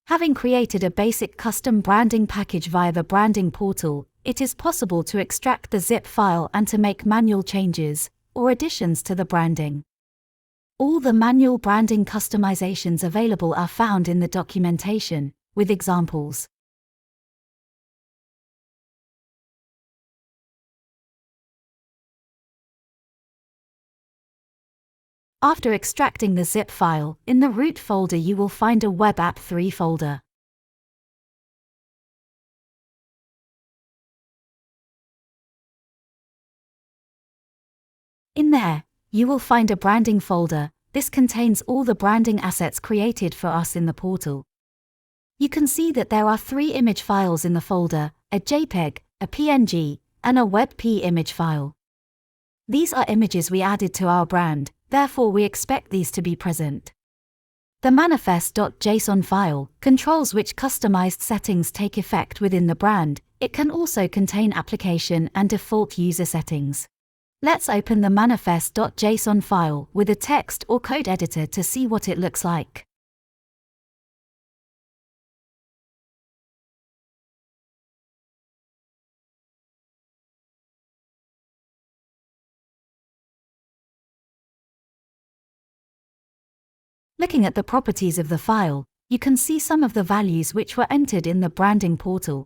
Having created a basic custom branding package via the branding portal, it is possible to extract the zip file and to make manual changes or additions to the branding. All the manual branding customizations available are found in the documentation, with examples. After extracting the zip file, in the root folder you will find a Webapp3 folder. In there, you will find a branding folder. This contains all the branding assets created for us in the portal. You can see that there are 3 image files in the folder, a JPEG, a PNG, and a WebP image file. These are images we added to our brand, therefore we expect these to be present. The manifest.json file controls which customized settings take effect within the brand. It can also contain application and default user settings. Let's open the manifest.json file with a text or code editor to see what it looks like. Looking at the properties of the file, you can see some of the values which were entered in the branding portal.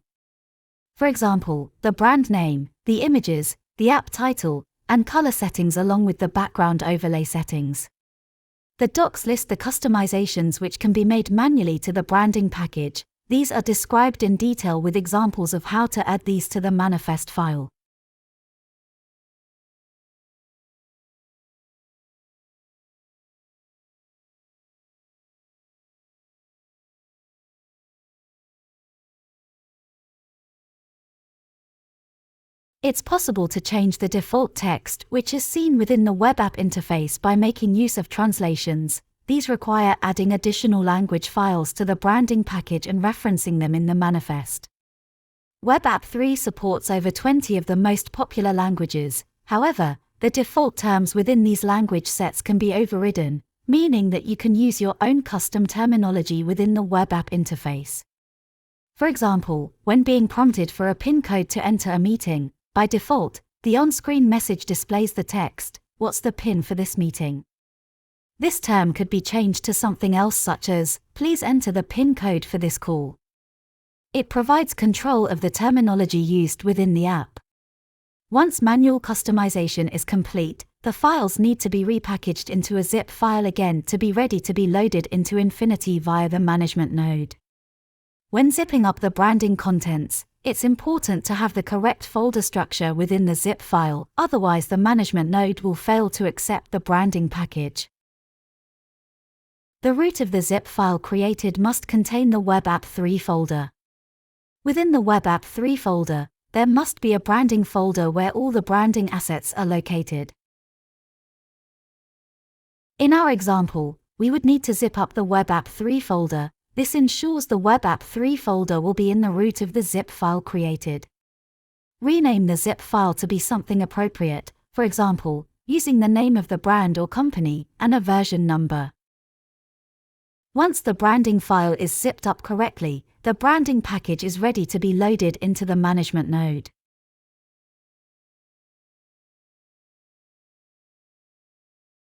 For example, the brand name, the images, the app title, and color settings along with the background overlay settings. The docs list the customizations which can be made manually to the branding package. These are described in detail with examples of how to add these to the manifest file. It's possible to change the default text which is seen within the web app interface by making use of translations. These require adding additional language files to the branding package and referencing them in the manifest. Webapp3 supports over 20 of the most popular languages. However, the default terms within these language sets can be overridden, meaning that you can use your own custom terminology within the web app interface. For example, when being prompted for a PIN code to enter a meeting, by default, the on-screen message displays the text, "What's the PIN for this meeting?" This term could be changed to something else such as, "Please enter the PIN code for this call." It provides control of the terminology used within the app. Once manual customization is complete, the files need to be repackaged into a zip file again to be ready to be loaded into Infinity via the management node. When zipping up the branding contents, it's important to have the correct folder structure within the zip file, otherwise the management node will fail to accept the branding package. The root of the zip file created must contain the Webapp3 folder. Within the Webapp3 folder, there must be a branding folder where all the branding assets are located. In our example, we would need to zip up the Webapp3 folder. This ensures the Webapp3 folder will be in the root of the zip file created. Rename the zip file to be something appropriate, for example, using the name of the brand or company and a version number. Once the branding file is zipped up correctly, the branding package is ready to be loaded into the management node.